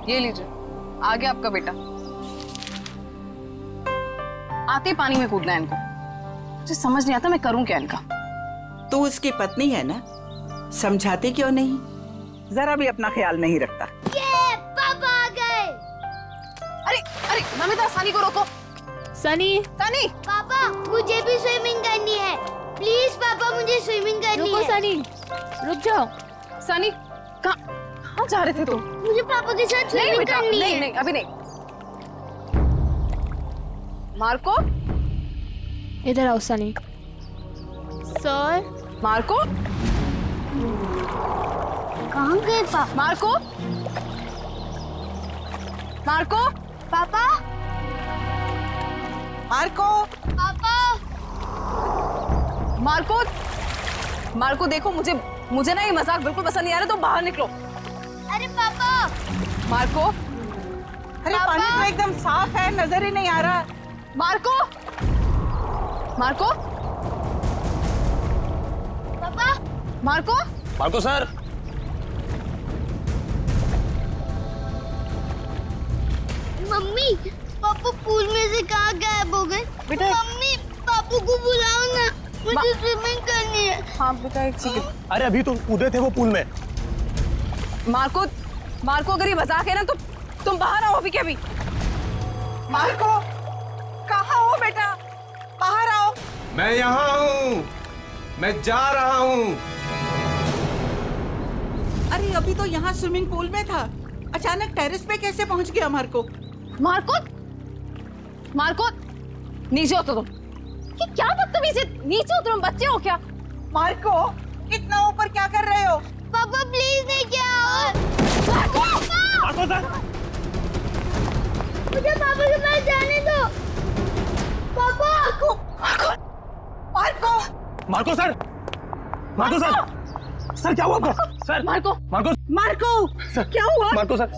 ये लीजिए, आ गया आपका बेटा। आते ही पानी में कूदना है इनको। मुझे समझ नहीं आता मैं करूं क्या इनका। तू उसकी पत्नी है ना, समझाती क्यों नहीं? जरा भी अपना ख्याल नहीं रखता। ये पापा आ गए। अरे अरे नमिता, सनी को रोको। सनी, सनी, पापा मुझे भी स्विमिंग करनी है। प्लीज पापा, मुझे स्विमिंग करनी है। रुको सनी, रुक जाओ। सनी, कहाँ जा रहे थे तुम? मुझे पापा के साथ स्विमिंग करनी है। नहीं, अभी नहीं। मार्को, इधर आओ सनी। सर, मार्को, कहाँ गए पापा? मार्को, मार्को, पापा, मार्को, पापा, मार्को, मार्को देखो, मुझे ना ये मजाक बिल्कुल पसंद नहीं आ रहा, तो बाहर निकलो। अरे पापा, मार्को, अरे पानी तो एकदम साफ है, नजर ही नहीं आ रहा। मार्को, मार्को, पापा, मार्को, मार्को सर। मम्मी, पापा पूल में से कहाँ गायब हो गए? बेटा, मम्मी, पापू को बुलाओ ना, मुझे स्विमिंग करनी है। हाँ बेटा, एक सेकंड। अरे अभी तो कूदे थे वो पूल में। मार्को, मार्को अगर ये मजाक है ना तो तुम बाहर आओ अभी के अभी। मार्को, कहाँ हो बेटा? बाहर आओ। मैं यहाँ हूँ, मैं जा रहा हूँ। अरे अभी तो यहाँ स्विमिंग पूल में था, अचानक टेरेस पे कैसे पहुँच गया मार्को? मार्को, मार्को, नीचे उतरो तुम। कि क्या बदतमीजी, नीचे उतरो, बच्चे हो क्या? मार्को, इतना ऊपर क्या कर रहे हो? पापा प्लीज नहीं क्या? मार्को सर, मुझे पापा के पास जाने दो। पापा, Marco, Marco, Marco sir, Marco sir, sir क्या हुआ आपको? Sir, Marco, Marco, Marco, sir क्या हुआ? मार्को सर,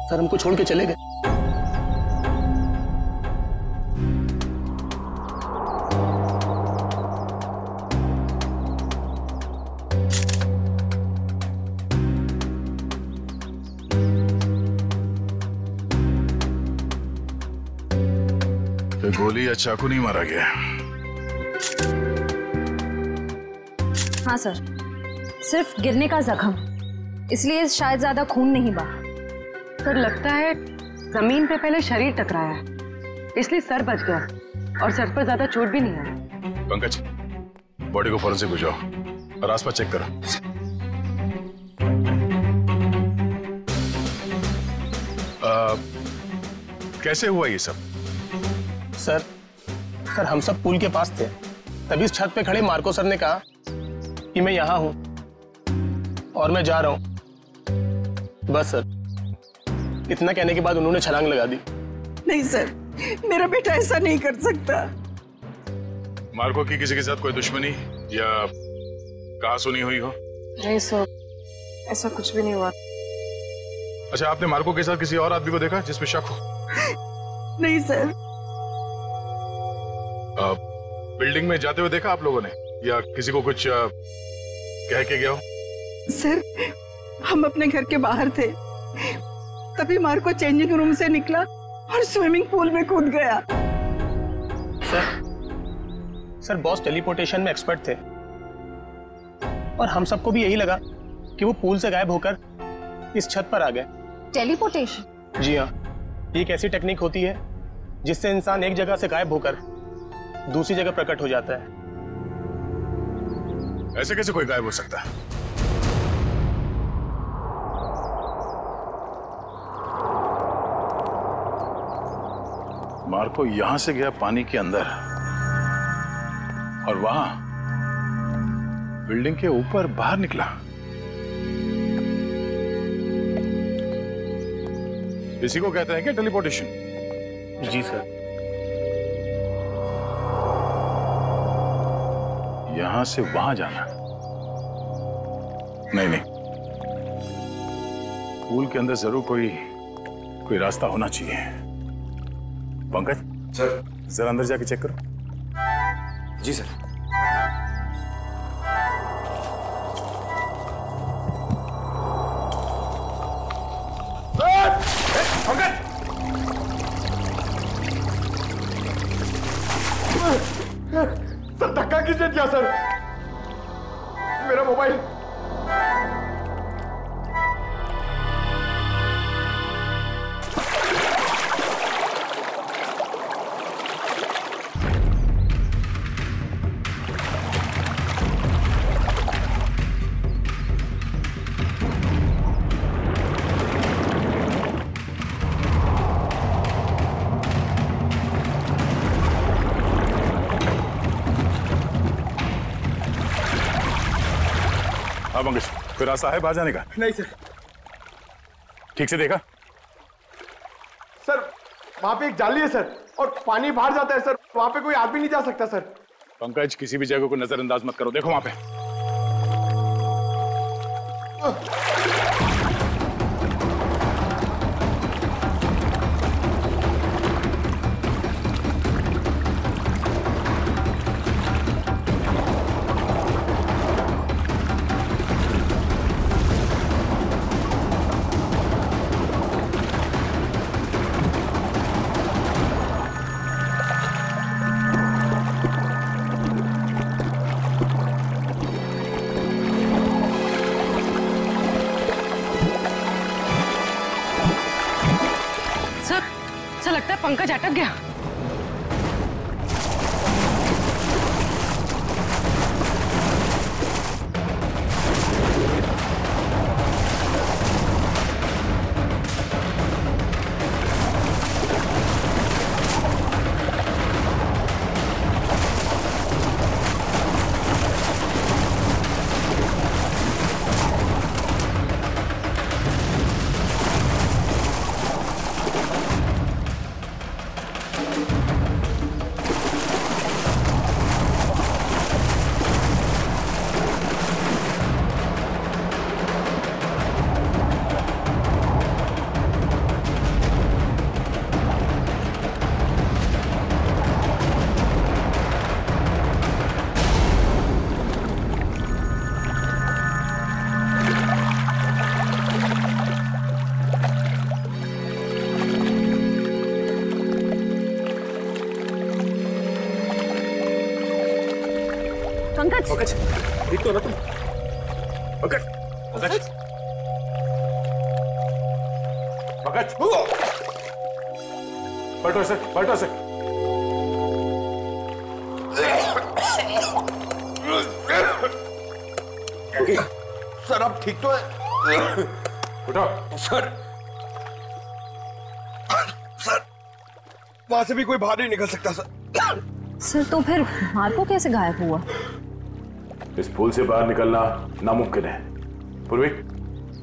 सर हमको छोड़ के चले गए। गोली या चाकू नहीं मारा गया? हाँ सर, सिर्फ गिरने का जख्म, इसलिए शायद ज्यादा खून नहीं बहा। सर लगता है जमीन पे पहले शरीर टकराया है, इसलिए सर बच गया और सर पर ज्यादा चोट भी नहीं आई। पंकज, बॉडी को फॉरेंसिक भिजवाओ और आसपास चेक करो। कैसे हुआ ये सब? सर हम सब पुल के पास थे, तभी इस छत पे खड़े मार्को सर ने कहा कि मैं यहाँ हूँ और मैं जा रहा हूँ। बस सर, इतना कहने के बाद उन्होंने छलांग लगा दी। नहीं सर, मेरा बेटा ऐसा नहीं कर सकता। मार्को की किसी के साथ कोई दुश्मनी या कहासुनी हुई हो? नहीं सर, ऐसा कुछ भी नहीं हुआ। अच्छा, आपने मार्को के साथ किसी और आदमी को देखा जिसमें शक हो? नहीं सर। बिल्डिंग में जाते हुए देखा आप लोगों ने, या किसी को कुछ कह के गया हो? सर, हम अपने घर के बाहर थे, तभी मार्को चेंजिंग रूम से निकला और स्विमिंग पूल में कूद गया। सर बॉस टेलीपोर्टेशन में एक्सपर्ट थे और हम सबको भी यही लगा कि वो पूल से गायब होकर इस छत पर आ गए। टेलीपोर्टेशन? जी हाँ, एक ऐसी टेक्निक होती है जिससे इंसान एक जगह से गायब होकर दूसरी जगह प्रकट हो जाता है। ऐसे कैसे कोई गायब हो सकता है? मार्को यहां से गया पानी के अंदर और वहां बिल्डिंग के ऊपर बाहर निकला। इसी को कहते हैं क्या टेलीपोर्टेशन? जी सर। यहां से वहां जाना? नहीं, पूल के अंदर जरूर कोई रास्ता होना चाहिए। पंकज सर, जरा अंदर जाके चेक करो। जी सर। किसने दिया सर? मेरा मोबाइल। हाँ मंगेश, कोई रास्ता है बाहर जाने का? नहीं सर। ठीक से देखा? सर वहां पे एक जाली है सर, और पानी बाहर जाता है सर, वहां पे कोई आदमी नहीं जा सकता सर। पंकज, किसी भी जगह को नजरअंदाज मत करो, देखो वहां पे। सर लगता है पंकज अटक गया। पंकज, ठीक तो ना तुम? पंकज, पंकज, पंकज, पलटो सर, पलटो सर। सर अब ठीक तो है? उठो सर। सर वहां से भी कोई बाहर नहीं निकल सकता सर। सर तो फिर मार्को कैसे गायब हुआ? इस पुल से बाहर निकलना नामुमकिन है। पूर्वी,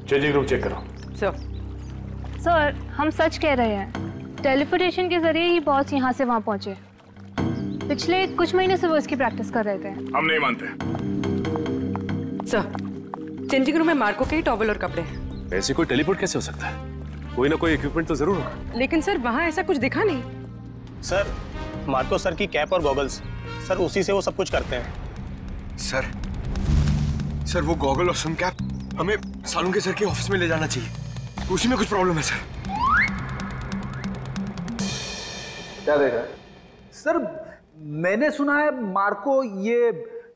चेंजिंग रूम चेक करो। सर हम सच कह रहे हैं, टेलीपोर्टेशन के जरिए ही बॉस यहाँ से वहाँ पहुँचे। पिछले कुछ महीने से वो इसकी प्रैक्टिस कर रहे थे। हम नहीं मानते। सर चेंजिंग रूम में मार्को के ही टॉवल और कपड़े हैं। ऐसे कोई टेलीपोर्ट कैसे हो सकता है? कोई ना कोई इक्विपमेंट तो जरूर होगा। लेकिन सर वहाँ ऐसा कुछ दिखा नहीं। सर मार्को सर की कैप और गॉगल्स, सर उसी से वो सब कुछ करते हैं। सर वो गॉगल और सन कैप हमें सालून के सर के ऑफिस में ले जाना चाहिए, उसी में कुछ प्रॉब्लम है सर। क्या देख रहा है? सर मैंने सुना है मार्को ये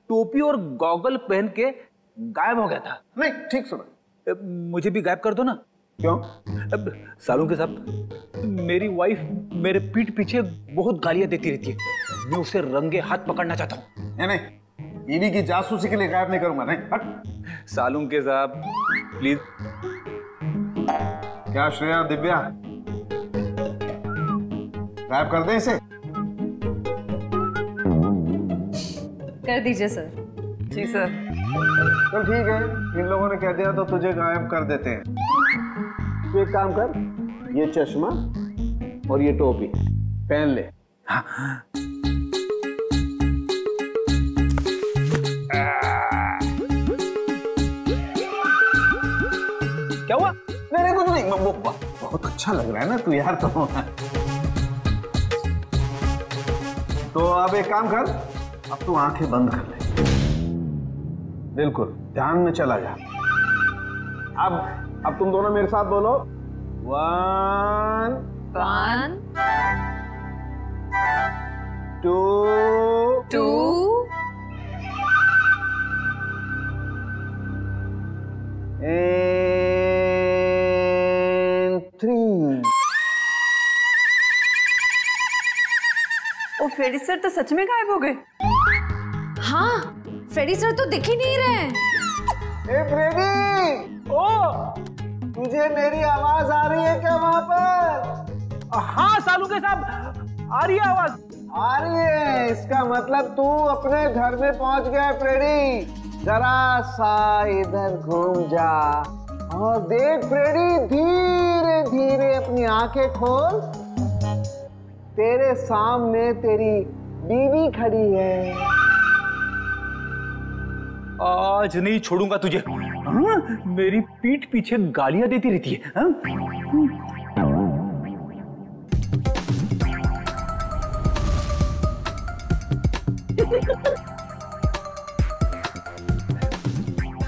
टोपी और गॉगल पहन के गायब हो गया था। नहीं ठीक सुना। मुझे भी गायब कर दो ना। क्यों? सालून के साहब, मेरी वाइफ मेरे पीठ पीछे बहुत गालियां देती रहती है। मैं उसे रंगे हाथ पकड़ना चाहता हूँ। नहीं, बीवी की जासूसी के लिए गायब नहीं करूंगा। नहीं हट। सालून के साहब प्लीज। क्या श्रेया, दिव्या, गायब कर दें इसे? कर दीजिए सर। जी सर। चल ठीक है, इन लोगों ने कह दिया तो तुझे गायब कर देते हैं। तू एक काम कर, ये चश्मा और ये टोपी पहन ले। हाँ। क्या हुआ? नहीं कुछ नहीं, बहुत अच्छा लग रहा है ना तू यार। तो अब एक काम कर, अब तू आंखें बंद कर ले, बिल्कुल ध्यान में चला जा। अब तुम दोनों मेरे साथ बोलो, 1 2 2 And 3। ओ फ्रेडी सर तो सच में गायब हो गए। हाँ, फ्रेडी सर तो दिख ही नहीं रहे। ए फ्रेडी, ओ तुझे मेरी आवाज आ रही है क्या वहां पर? हाँ सालू के साहब, आ रही है आवाज। आ रही है, इसका मतलब तू अपने घर में पहुंच गया फ्रेडी। जरा सा इधर घूम जा और देख फ्रेडी, धीरे धीरे अपनी आंखें खोल। तेरे सामने तेरी बीवी खड़ी है। आज नहीं छोड़ूंगा तुझे। हाँ? मेरी पीठ पीछे गालियां देती रहती है। हाँ?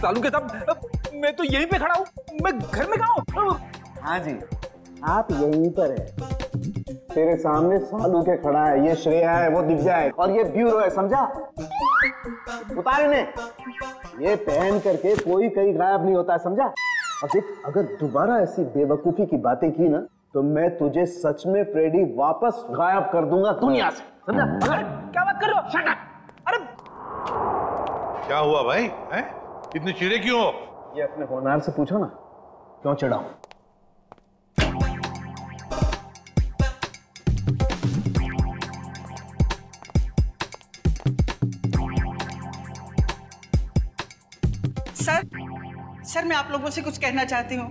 सालू के साहब, मैं तो यहीं पे खड़ा हूँ, मैं घर में कहाँ हूँ? हाँ जी, आप यहीं पर है। तेरे सामने सालू के खड़ा है, ये श्रेया है, वो दिव्या है और ये ब्यूरो है, समझा? उतार इन्हें। ये पहन करके कोई कहीं गायब नहीं होता है, समझा? और देख, अगर दोबारा ऐसी बेवकूफी की बातें की ना तो मैं तुझे सच में फ्रेडी वापस गायब कर दूंगा दुनिया से, समझा? क्या बात कर रहे हो? Shut up! अरे क्या हुआ भाई? हैं? इतने चिढ़े क्यों हो? ये अपने होनहार से पूछो ना, क्यों चिढ़ा हूं? सर मैं आप लोगों से कुछ कहना चाहती हूँ।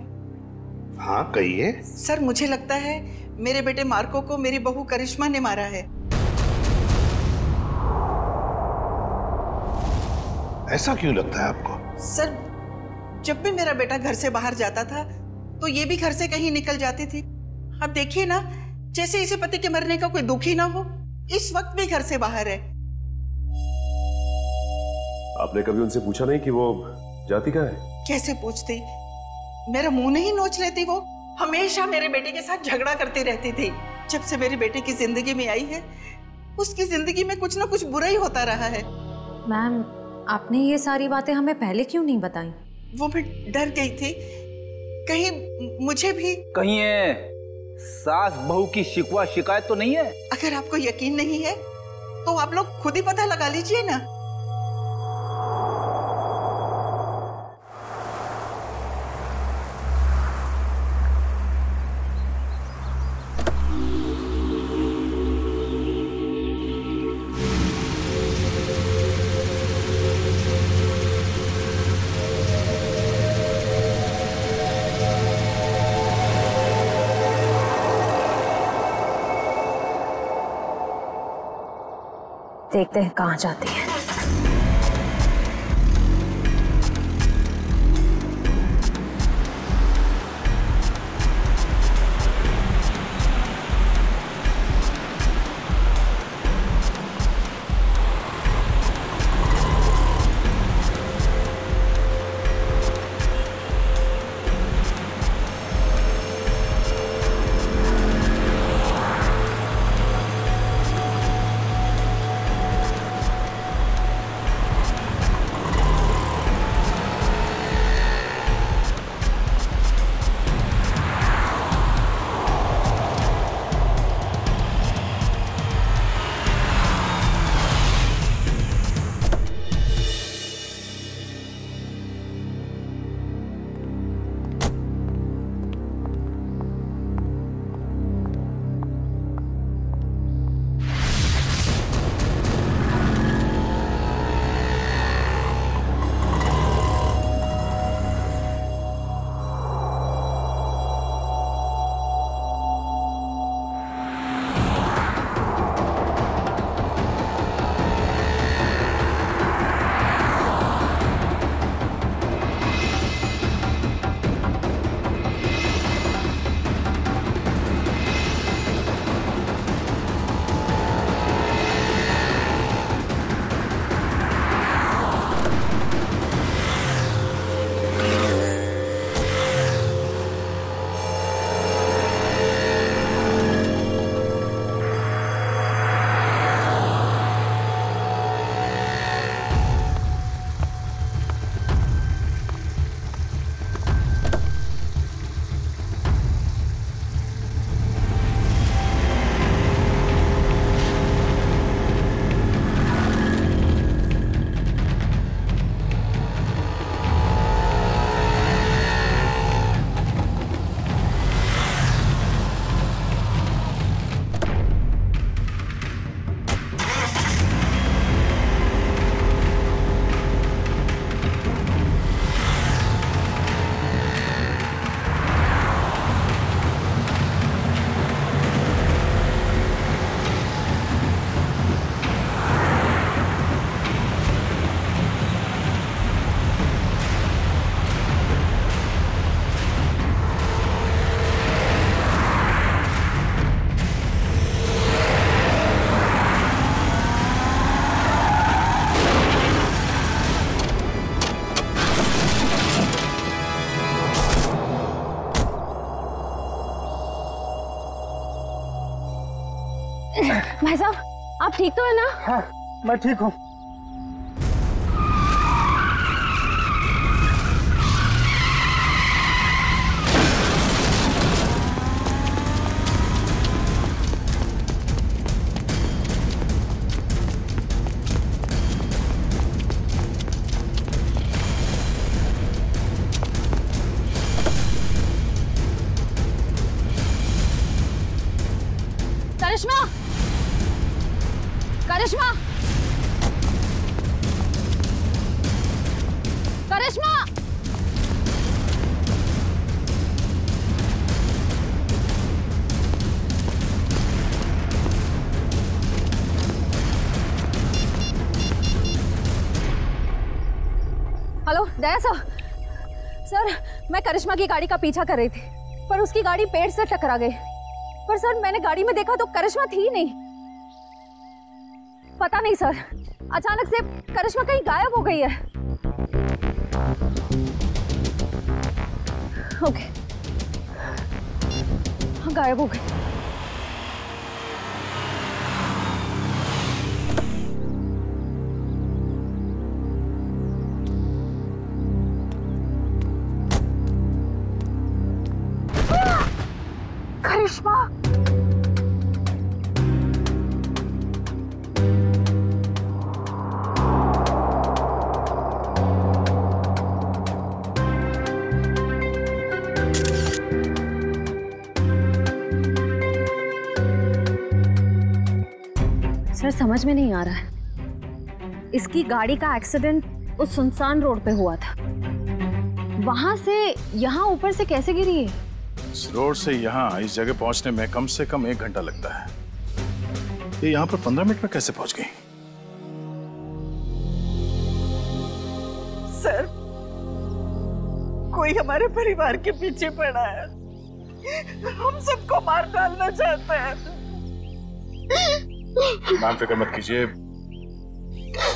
हाँ कहिए। सर मुझे लगता है मेरे बेटे मार्को को मेरी बहू करिश्मा ने मारा है। ऐसा क्यों लगता है आपको? सर जब भी मेरा बेटा घर से बाहर जाता था तो ये भी घर से कहीं निकल जाती थी। अब देखिए ना, जैसे इसे पति के मरने का कोई दुख ही ना हो, इस वक्त भी घर से बाहर है। आपने कभी उनसे पूछा नहीं कि वो जाती कहाँ है? कैसे पूछती, मेरा मुंह नहीं नोच लेती। वो हमेशा मेरे बेटे के साथ झगड़ा करती रहती थी। जब से मेरे बेटे की जिंदगी में आई है, उसकी जिंदगी में कुछ ना कुछ बुरा ही होता रहा है। मैम, आपने ये सारी बातें हमें पहले क्यों नहीं बताई? वो मैं डर गई थी, कहीं मुझे भी कहीं है सास बहू की शिकवा शिकायत तो नहीं है? अगर आपको यकीन नहीं है तो आप लोग खुद ही पता लगा लीजिए ना। देखते हैं कहाँ जाती है। भाई साहब, आप ठीक तो है ना? हाँ, मैं ठीक हूँ। करिश्मा, करिश्मा, करिश्मा, हेलो दया सर। सर, मैं करिश्मा की गाड़ी का पीछा कर रही थी, पर उसकी गाड़ी पेड़ से टकरा गई। पर सर, मैंने गाड़ी में देखा तो करिश्मा थी नहीं। पता नहीं सर, अचानक से करिश्मा कहीं गायब हो गई है। ओके, हाँ, गायब हो गई। करिश्मा, सर समझ में नहीं आ रहा है। इसकी गाड़ी का एक्सीडेंट उस सुनसान रोड पे हुआ था, वहां से यहाँ ऊपर से कैसे गिरी है? इस रोड से यहाँ इस जगह पहुंचने में कम से कम 1 घंटा लगता है। ये यहाँ पर 15 मिनट में कैसे पहुंच गई? सर, कोई हमारे परिवार के पीछे पड़ा है। हम सबको मार डालना चाहता है। मैम फिक्र मत कीजिए,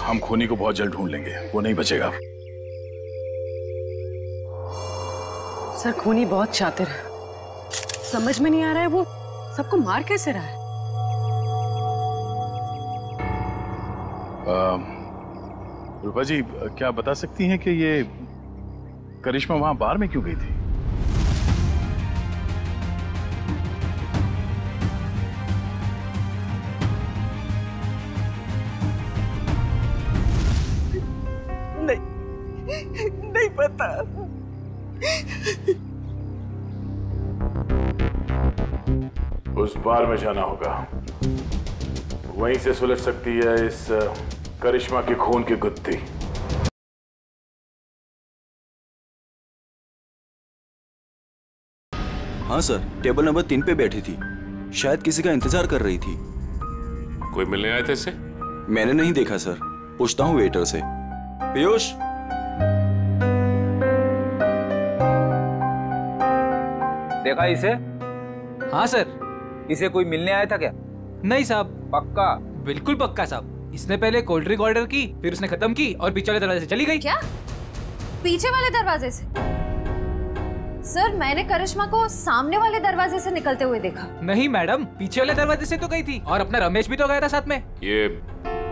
हम खूनी को बहुत जल्द ढूंढ लेंगे, वो नहीं बचेगा। सर, खूनी बहुत शातिर है। समझ में नहीं आ रहा है वो सबको मार कैसे रहा है। रूपा जी, क्या बता सकती हैं कि ये करिश्मा वहां बार में क्यों गई थी? नहीं पता। उस बार में जाना होगा, वहीं से सुलझ सकती है इस करिश्मा के खून की गुत्थी। हाँ सर, टेबल नंबर 3 पे बैठी थी, शायद किसी का इंतजार कर रही थी। कोई मिलने आए थे इससे? मैंने नहीं देखा सर, पूछता हूँ वेटर से। पीयूष, देखा इसे? हाँ सर। इसे कोई मिलने आया था क्या? नहीं साहब। पक्का? बिल्कुल पक्का साहब। इसने पहले कोल्ड ड्रिंक ऑर्डर की, फिर उसने खत्म की और पीछे वाले दरवाजे से चली गई। क्या? पीछे वाले दरवाजे से? सर, मैंने करिश्मा को सामने वाले दरवाजे से निकलते हुए देखा। नहीं मैडम, पीछे वाले दरवाजे से तो गई थी, और अपना रमेश भी तो गया था साथ में। ये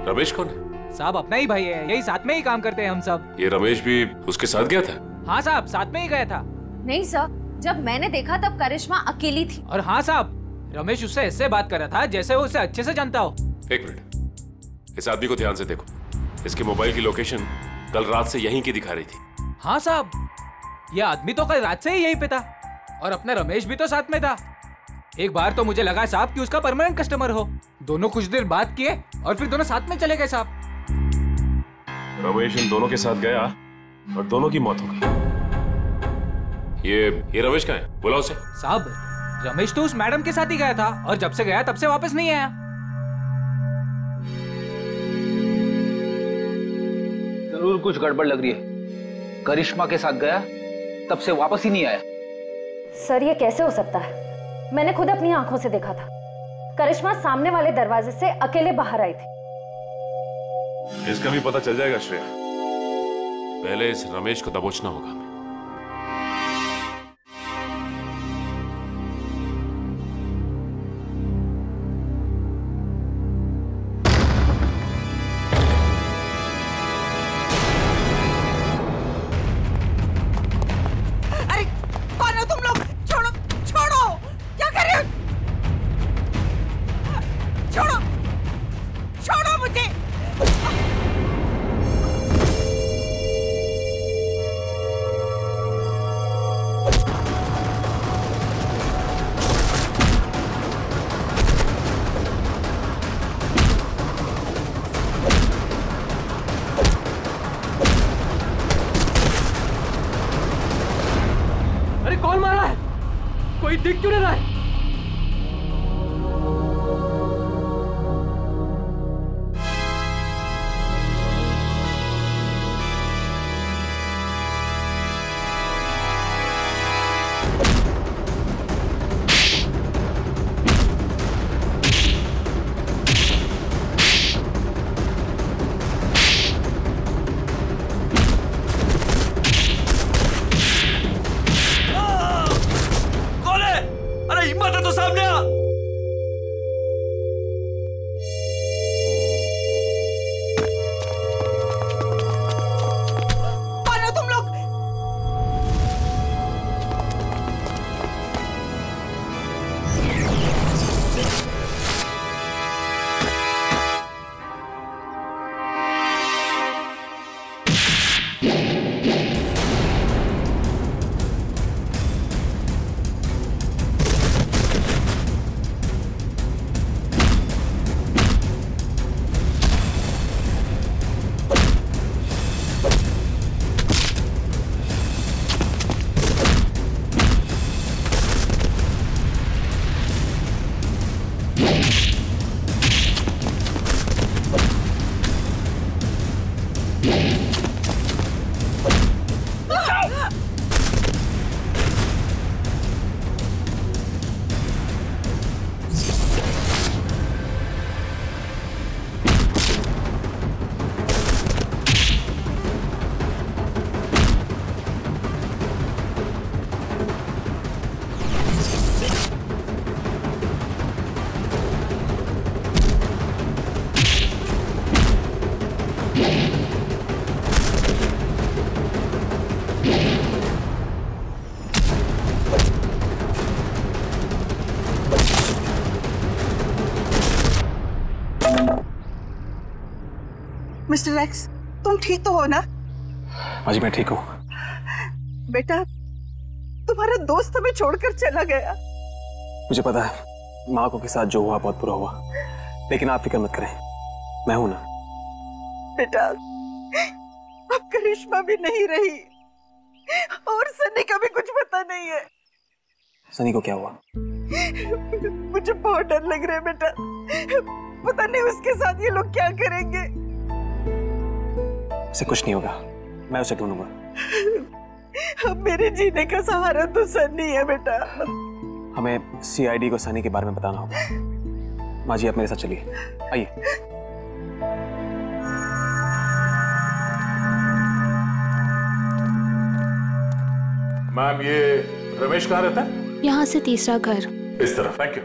रमेश कौन है? साहब अपना ही भाई है, यही साथ में ही काम करते हैं हम सब। ये रमेश भी उसके साथ गया था? हाँ साहब, साथ में ही गया था। नहीं सर, जब मैंने देखा तब करिश्मा अकेली थी। और हाँ साहब, रमेश उससे ऐसे बात कर रहा था जैसे वो उसे अच्छे से जानता हो। 1 मिनट, इस आदमी को ध्यान से देखो। इसके मोबाइल की लोकेशन कल रात से यहीं की दिखा रही थी। हाँ साहब, ये आदमी तो कल रात से ही यहीं पे था, और अपना रमेश भी तो साथ में था। एक बार तो मुझे लगा साहब कि उसका परमानेंट कस्टमर हो। दोनों कुछ देर बात किए और फिर दोनों साथ में चले गए साहब। रमेश इन दोनों के साथ गया और दोनों की मौत हो गई। ये रमेश कहाँ है? बुलाओ उसे। साहब, रमेश तो उस मैडम के साथ ही गया था, और जब से गया तब से वापस नहीं आया। जरूर कुछ गड़बड़ लग रही है। करिश्मा के साथ गया, तब से वापस ही नहीं आया। सर, ये कैसे हो सकता है? मैंने खुद अपनी आंखों से देखा था। करिश्मा सामने वाले दरवाजे से अकेले बाहर आई थी। इसका भी पता चल जाएगा श्रेया। पहले इस रमेश को दबोचना होगा हमें। कौन मारा है? कोई दिख क्यों नहीं रहा है? मिस्टर एक्स, तुम ठीक तो हो ना? हाँ जी, मैं ठीक हूँ। बेटा, तुम्हारा दोस्त हमें छोड़कर चला गया। मुझे पता है माँ के साथ जो हुआ बहुत बुरा हुआ, लेकिन आप फिक्र मत करें, मैं हूं ना। बेटा, अब करिश्मा भी नहीं रही और सनी का भी कुछ पता नहीं है। सनी को क्या हुआ? मुझे बहुत डर लग रहा है बेटा, पता नहीं उसके साथ ये लोग क्या करेंगे। उसे कुछ नहीं होगा, मैं उसे ढूंढूंगा। अब मेरे जीने का सहारा तो सनी है बेटा। हमें सीआईडी को सनी के बारे में बताना होगा। माँ जी, आप मेरे साथ चलिए, आइए। मैम, ये रमेश कहाँ रहता है? यहाँ से तीसरा घर। इस तरफ। Thank you.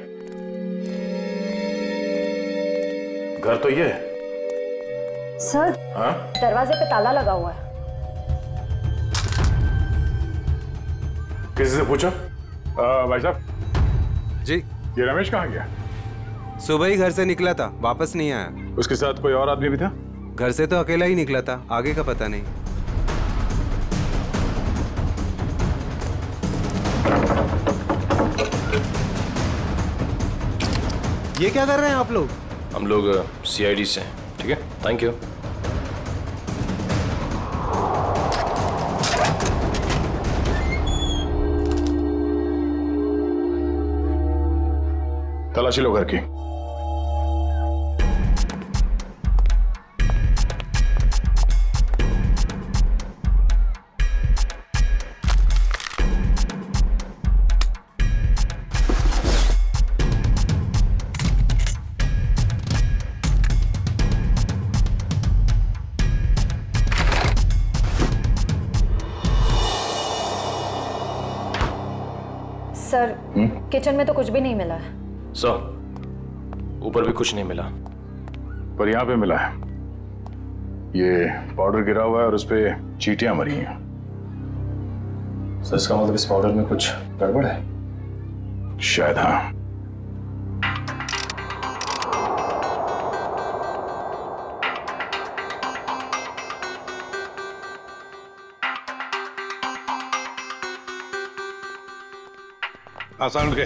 घर तो ये है। सर, हाँ? दरवाजे पे ताला लगा हुआ है। किसी से पूछा? भाई साहब जी, ये रमेश कहाँ गया? सुबह ही घर से निकला था, वापस नहीं आया। उसके साथ कोई और आदमी भी था? घर से तो अकेला ही निकला था, आगे का पता नहीं। ये क्या कर रहे हैं आप लोग? हम लोग सीआईडी से हैं। ठीक है, थैंक यू। तलाशी लो घर की। सर, किचन में तो कुछ भी नहीं मिला है। सर, ऊपर भी कुछ नहीं मिला, पर यहाँ पे मिला है। ये पाउडर गिरा हुआ है और उस पे चींटियां मरी हैं। सर, इसका मतलब इस पाउडर में कुछ गड़बड़ है? शायद हाँ। आसान के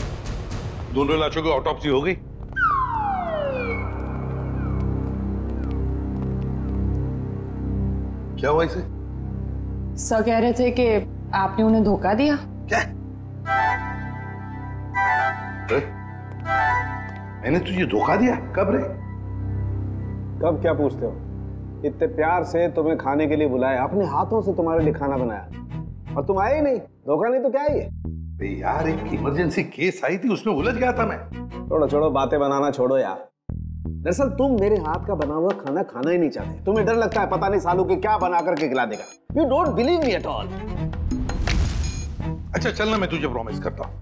दोनों लाशों की ऑटोप्सी हो गई? क्या हुआ इसे? सर कह रहे थे कि आपने उन्हें धोखा दिया। क्या? मैंने तुझे धोखा दिया? कब रे? कब क्या पूछते हो? इतने प्यार से तुम्हें खाने के लिए बुलाया, अपने हाथों से तुम्हारे लिए खाना बनाया और तुम आए ही नहीं। धोखा नहीं तो क्या है ये? यार एक इमरजेंसी केस आई थी, उसमें उलझ गया था मैं। छोड़ो छोड़ो, बातें बनाना छोड़ो यार। दरअसल तुम मेरे हाथ का बना हुआ खाना खाना ही नहीं चाहते। तुम्हें डर लगता है पता नहीं सालू के क्या बना करके खिला देगा। You don't believe me at all. अच्छा चलना, मैं तुझे प्रॉमिस करता हूँ,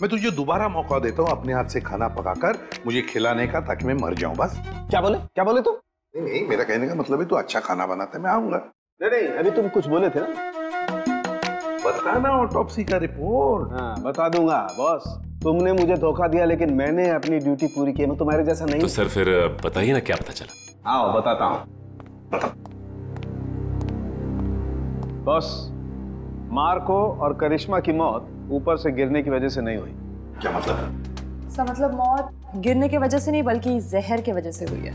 मैं तुझे दोबारा मौका देता हूँ अपने हाथ से खाना पकाकर मुझे खिलाने का, ताकि मैं मर जाऊं बस। क्या बोले तुम? नहीं, मेरा कहने का मतलब है तू अच्छा खाना बनाता है, मैं आऊंगा। नहीं, अभी तुम कुछ बोले थे ना। बताना ऑटोप्सी का रिपोर्ट। हाँ बता दूंगा बॉस। तुमने मुझे धोखा दिया लेकिन मैंने अपनी ड्यूटी पूरी की। मैं तुम्हारे जैसा नहीं। तो सर फिर बताइए ना क्या पता चला। आओ बताता हूँ। बॉस, मार्को और करिश्मा की मौत ऊपर से गिरने की वजह से नहीं हुई। क्या मतलब? इसका मतलब मौत गिरने की वजह से नहीं बल्कि जहर की वजह से हुई है।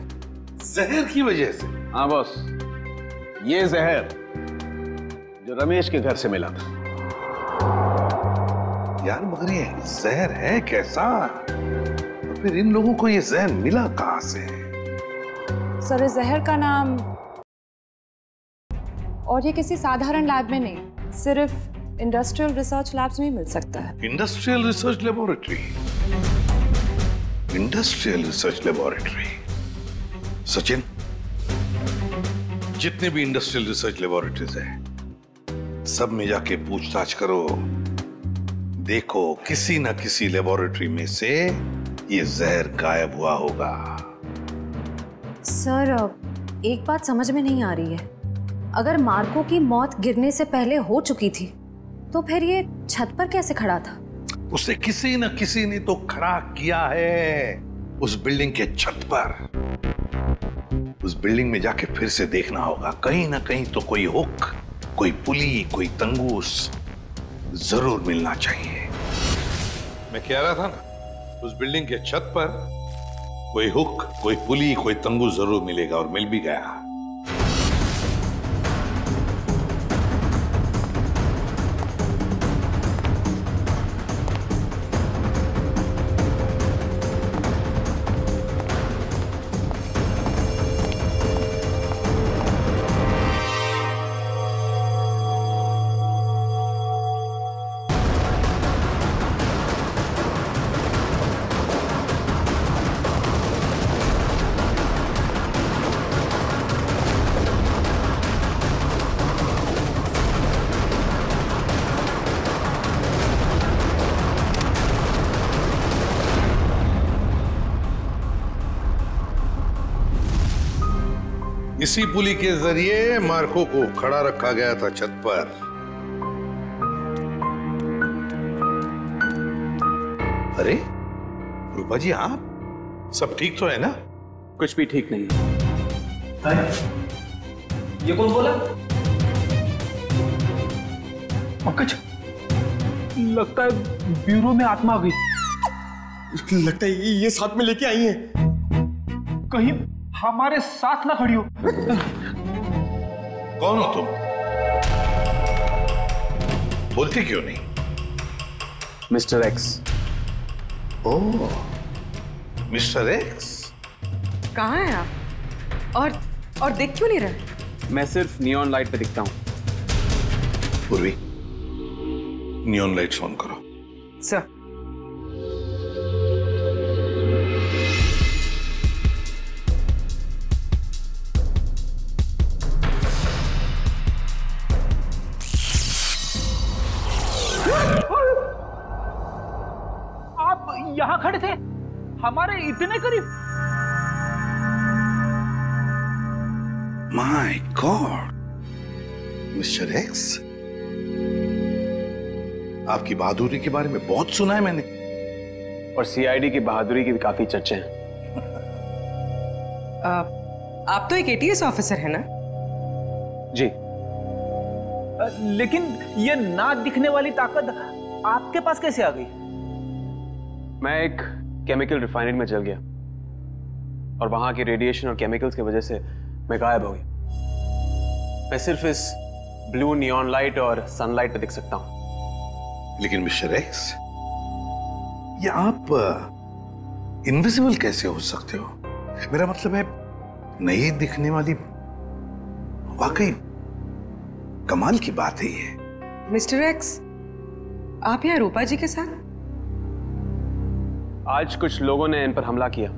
जहर की वजह से? हाँ बॉस, ये जहर जो रमेश के घर से मिला था। यार मगर ये जहर है कैसा? तो फिर इन लोगों को ये जहर मिला कहां से? सर इस जहर का नाम, और ये किसी साधारण लैब में नहीं, सिर्फ इंडस्ट्रियल रिसर्च लैब्स में मिल सकता है। Industrial research laboratory? Industrial research laboratory? Sachin, जितने भी इंडस्ट्रियल रिसर्च लेबोरेटरीज हैं सब में जाके पूछताछ करो। देखो किसी ना किसी लेबोरेटरी में से ये जहर गायब हुआ होगा। सर एक बात समझ में नहीं आ रही है, अगर मार्को की मौत गिरने से पहले हो चुकी थी तो फिर ये छत पर कैसे खड़ा था? उसे किसी न किसी ने तो खड़ा किया है उस बिल्डिंग के छत पर। उस बिल्डिंग में जाके फिर से देखना होगा, कहीं ना कहीं तो कोई हुक, कोई पुली, कोई तंगूस जरूर मिलना चाहिए। मैं कह रहा था ना, उस बिल्डिंग के छत पर कोई हुक, कोई पुली, कोई तंगूस जरूर मिलेगा, और मिल भी गया। इसी पुली के जरिए मार्को को खड़ा रखा गया था छत पर। अरे रूपा जी, आप सब ठीक तो है ना? कुछ भी ठीक नहीं है। ये कौन बोला? पंकज, लगता है ब्यूरो में आत्मा आ गई। लगता है ये साथ में लेके आई हैं। कहीं हमारे साथ ना खड़ी हो। कौन हो तुम? बोलते क्यों नहीं? Mister X. Oh, mister X. कहाँ हैं आप? और देख क्यों नहीं रहे? मैं सिर्फ नियॉन लाइट पे दिखता हूँ। पूर्वी, नियॉन लाइट्स ऑन करो। सर। आप यहां खड़े थे, हमारे इतने करीब। माय गॉड, मिस्टर एक्स, आपकी बहादुरी के बारे में बहुत सुना है मैंने। और सीआईडी की बहादुरी की भी काफी चर्चे हैं। आप तो एक एटीएस ऑफिसर है ना? जी। लेकिन ये ना दिखने वाली ताकत आपके पास कैसे आ गई? मैं एक केमिकल रिफाइनरी में जल गया और वहां के रेडिएशन और केमिकल्स की वजह से मैं गायब हो गया। मैं सिर्फ इस ब्लू नियॉन लाइट और सनलाइट पे दिख सकता हूं। लेकिन मिस्टर एक्स, ये आप इनविजिबल कैसे हो सकते हो? मेरा मतलब है नई दिखने वाली, वाकई कमाल की बात है ये। मिस्टर एक्स, आप यहाँ रूपा जी के साथ? आज कुछ लोगों ने इन पर हमला किया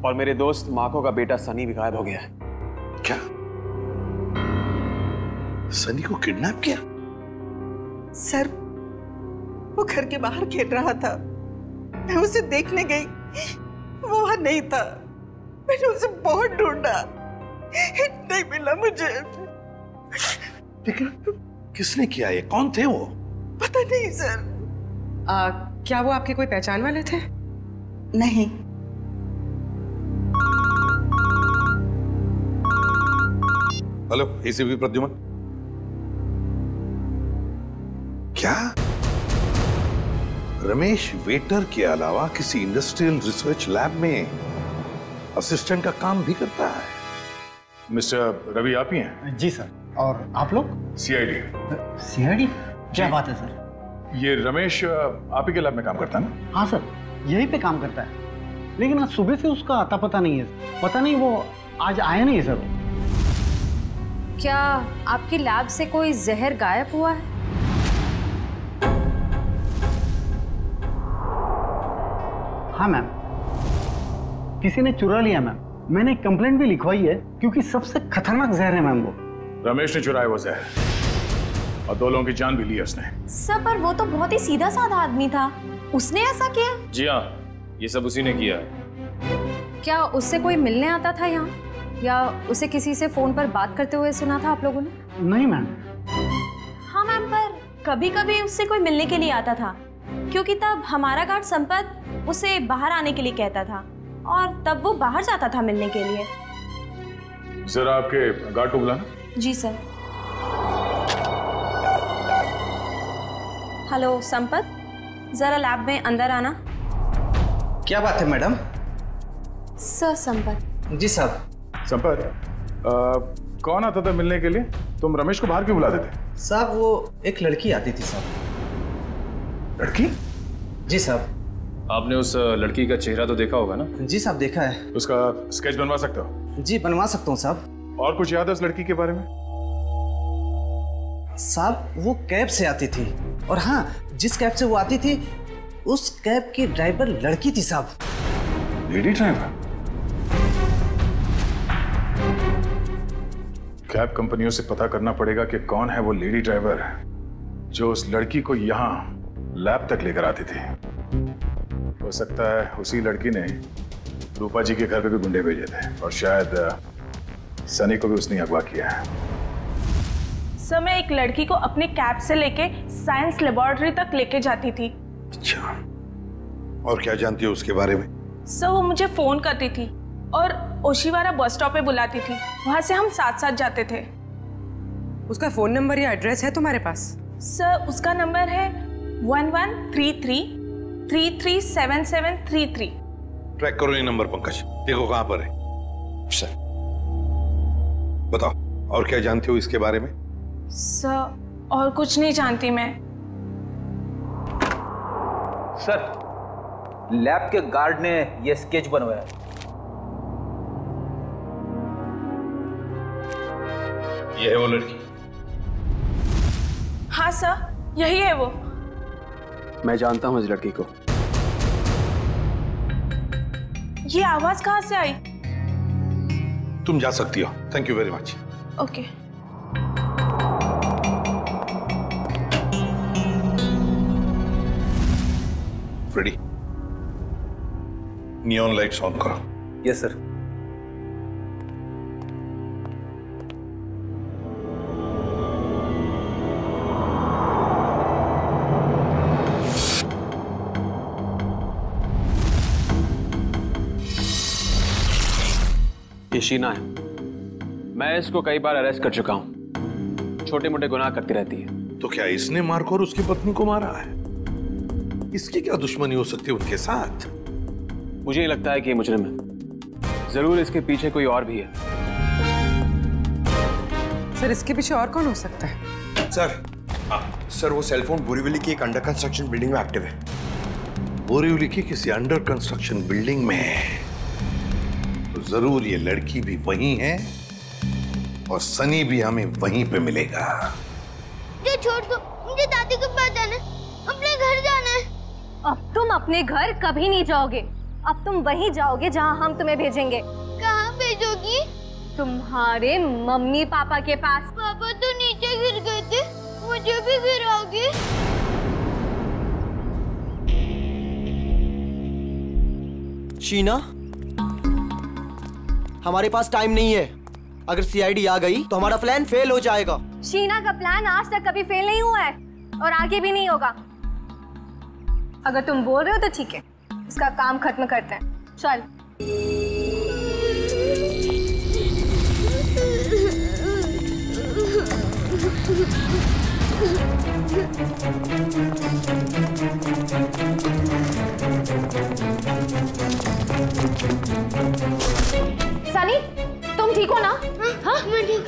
और मेरे दोस्त मार्को का बेटा सनी भी गायब हो गया है। क्या? सनी को किडनैप किया? सर, वो घर के बाहर खेल रहा था, मैं उसे देखने गई, वो वहां नहीं था। मैंने उसे बहुत ढूंढा, नहीं मिला मुझे। लेकिन किसने किया ये? कौन थे वो? पता नहीं सर। क्या वो आपके कोई पहचान वाले थे? नहीं। Hello, ACP Pradyuman. क्या रमेश वेटर के अलावा किसी इंडस्ट्रियल रिसर्च लैब में असिस्टेंट का काम भी करता है? मिस्टर रवि आप ही हैं? जी सर। और आप लोग? सीआईडी। सीआईडी? क्या बात है सर? ये रमेश आप ही के लैब में काम करता है ना? हाँ सर, यहीं पे काम करता है, लेकिन आज सुबह से उसका आता पता नहीं है। पता नहीं वो आज आया नहीं है सर। क्या आपकी लैब से कोई जहर गायब हुआ है? हाँ मैम, किसी ने चुरा लिया मैम। मैंने एक कंप्लेंट भी लिखवाई है, क्योंकि सबसे खतरनाक जहर है मैम वो। रमेश ने चुराया वो जहर और 2 लोगों की जान भी ली उसने। सर, पर वो तो बहुत ही सीधा साधा आदमी था, उसने ऐसा किया? जी हाँ, ये सब उसी ने किया है। क्या उससे कोई मिलने आता था यहाँ, या उसे किसी से फोन पर बात करते हुए सुना था आप लोगों ने? नहीं मैम। हाँ मैम, पर कभी कभी उससे कोई मिलने के लिए आता था, क्योंकि तब हमारा गार्ड संपत उसे बाहर आने के लिए कहता था और तब वो बाहर जाता था मिलने के लिए। जरा आपके गार्ड को बुलाना। जी सर। हेलो संपत, जरा लैब में अंदर आना। क्या बात है मैडम? सर संपत। जी साहब। संपत, कौन आता था मिलने के लिए? तुम रमेश को बाहर क्यों बुलाते थे? साहब, वो एक लड़की आती थी साहब। लड़की? जी साहब। आपने उस लड़की का चेहरा तो देखा होगा ना? जी साहब, देखा है। उसका स्केच बनवा सकते हो? जी बनवा सकता हूँ साहब। और कुछ याद है उस लड़की के बारे में? साहब, वो कैब से आती थी, और हाँ, जिस कैब से वो आती थी उस कैब की ड्राइवर लड़की थी साहब। Lady driver? कैब कंपनियों से पता करना पड़ेगा कि कौन है वो लेडी ड्राइवर जो उस लड़की को यहाँ लैब तक लेकर आती थी। हो सकता है उसी लड़की ने रूपा जी के घर पे भी गुंडे भेजे थे, और शायद सनी को भी उसने अगवा किया है। सर, मैं एक लड़की को अपने कैब से लेके साइंस लेबोरेटरी तक लेके जाती थी। अच्छा, और क्या जानती हो उसके बारे में? सर, वो मुझे फोन करती थी और ओशिवारा बस स्टॉप पे बुलाती थी, वहां से हम साथ साथ जाते थे। उसका फोन नंबर या एड्रेस है तुम्हारे पास? सर, उसका नंबर है 1133337733। ट्रैक करो ये नंबर पंकज, देखो कहां पर है। सर बताओ, और क्या जानते हो इसके बारे में? सर, और कुछ नहीं जानती मैं। सर, लैब के गार्ड ने ये स्केच बनवाया। ये है वो लड़की? हाँ सर, यही है वो। मैं जानता हूं इस लड़की को। ये आवाज कहां से आई? तुम जा सकती हो। Thank you very much. Okay. Freddie, neon lights on करो। Yes sir. ये शीना है। मैं इसको कई बार अरेस्ट कर चुका हूं। छोटे मोटे गुनाह करती रहती है। तो क्या इसने मारकर उसकी पत्नी को मारा है? इसकी क्या दुश्मनी हो सकती है उनके साथ? मुझे ये लगता है कि ये मुजरिम है। जरूर इसके पीछे कोई और भी है। सर, इसके पीछे और कौन हो सकता है? सर, सर वो सेलफोन बोरीवली की एक अंडर कंस्ट्रक्शन बिल्डिंग में एक्टिव है। बोरीवली की किसी अंडर कंस्ट्रक्शन बिल्डिंग में है तो जरूर ये लड़की भी वहीं है और सनी भी हमें वहीं पे मिलेगा। मुझे छोड़ दो, मुझे दादी के पास जाना है, अपने घर जाना है। अब तुम अपने घर कभी नहीं जाओगे, अब तुम वहीं जाओगे जहां हम तुम्हें भेजेंगे। कहाँ भेजोगी? तुम्हारे मम्मी पापा के पास। पापा तो नीचे गिर गए थे, मुझे भी गिराओगे? शीना, हमारे पास टाइम नहीं है। अगर सीआईडी आ गई तो हमारा प्लान फेल हो जाएगा। शीना का प्लान आज तक कभी फेल नहीं हुआ है और आगे भी नहीं होगा। अगर तुम बोल रहे हो तो ठीक है, इसका काम खत्म करते हैं। चल। सनी, तुम ठीक हो ना? हाँ, मैं ठीक।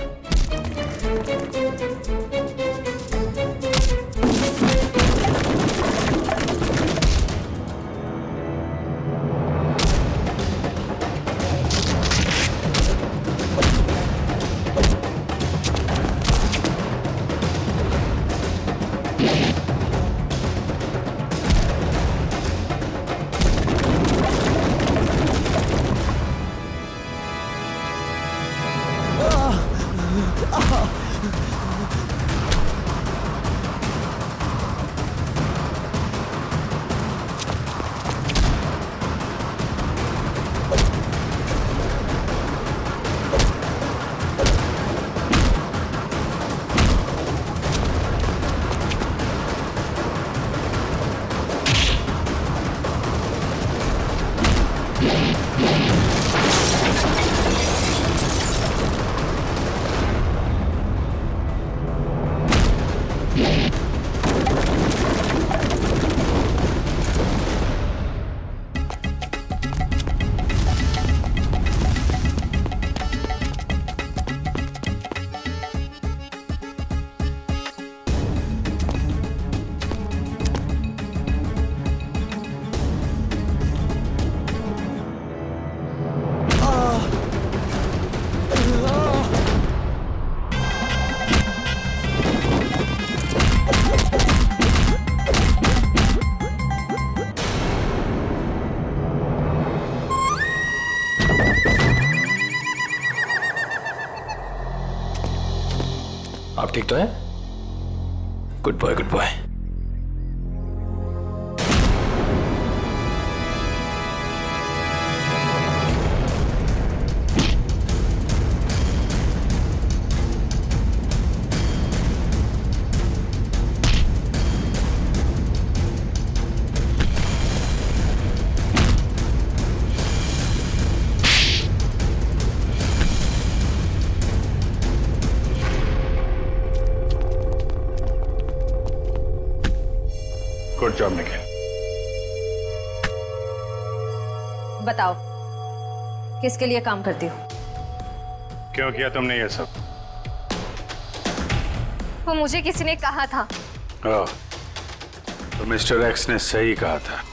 आप ठीक तो हैं? Good boy, good boy. Good job Nikhil. बताओ, किसके लिए काम करती हो? क्यों किया तुमने ये सब? वो मुझे किसी ने कहा था। तो मिस्टर एक्स ने सही कहा था।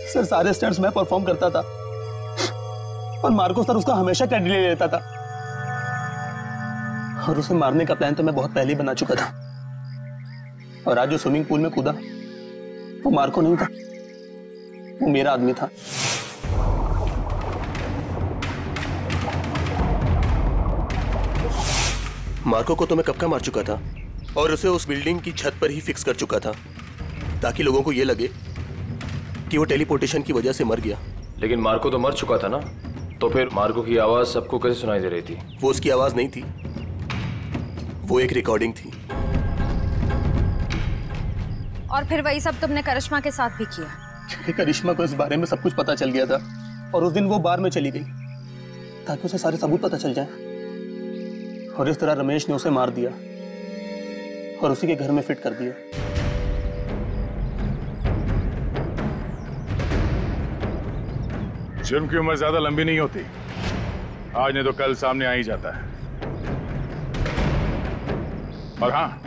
सर सारे स्टंट्स मैं परफॉर्म करता था और मार्को सर उसका हमेशा क्रेडिट ले लेता था। और उसे मारने का प्लान तो मैं बहुत पहले ही बना चुका था। और आज जो स्विमिंग पूल में कूदा वो मार्को नहीं था, वो मेरा आदमी था। मार्को को तो मैं कब का मार चुका था और उसे उस बिल्डिंग की छत पर ही फिक्स कर चुका था ताकि लोगों को यह लगे कि वो टेलीपोर्टेशन की वजह से मर गया। लेकिन मार्को तो मर चुका था ना, तो फिर मार्को की आवाज सबको कैसे सुनाई दे रही थी? वो उसकी आवाज नहीं थी, वो एक रिकॉर्डिंग थी। और फिर वही सब तुमने करिश्मा के साथ भी किया? क्योंकि करिश्मा को इस बारे में सब कुछ पता चल गया था और उस दिन वो बार में चली गई ताकि उसे सारे सबूत पता चल जाए। और इस तरह रमेश ने उसे मार दिया और उसी के घर में फिट कर दिया। जुर्म की उम्र ज्यादा लंबी नहीं होती, आज नहीं तो कल सामने आ ही जाता है। और हाँ,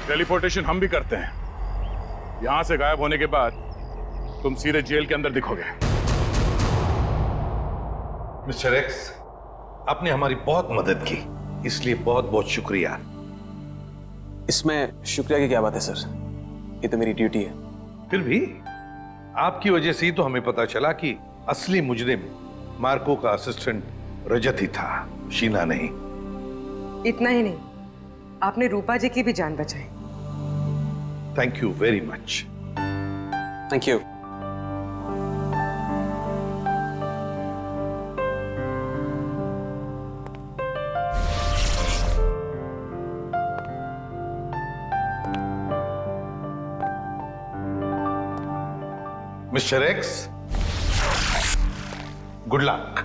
टेलीपोर्टेशन हम भी करते हैं। यहां से गायब होने के बाद तुम सीधे जेल के अंदर दिखोगे। मिस्टर एक्स, आपने हमारी बहुत मदद की, इसलिए बहुत बहुत शुक्रिया। इसमें शुक्रिया की क्या बात है सर, ये तो मेरी ड्यूटी है। फिर भी आपकी वजह से ही तो हमें पता चला कि असली मुजरिम मार्को का असिस्टेंट रजत ही था, शीना नहीं। इतना ही नहीं, आपने रूपा जी की भी जान बचाई। Thank you very much. Thank you. Mister x, good luck.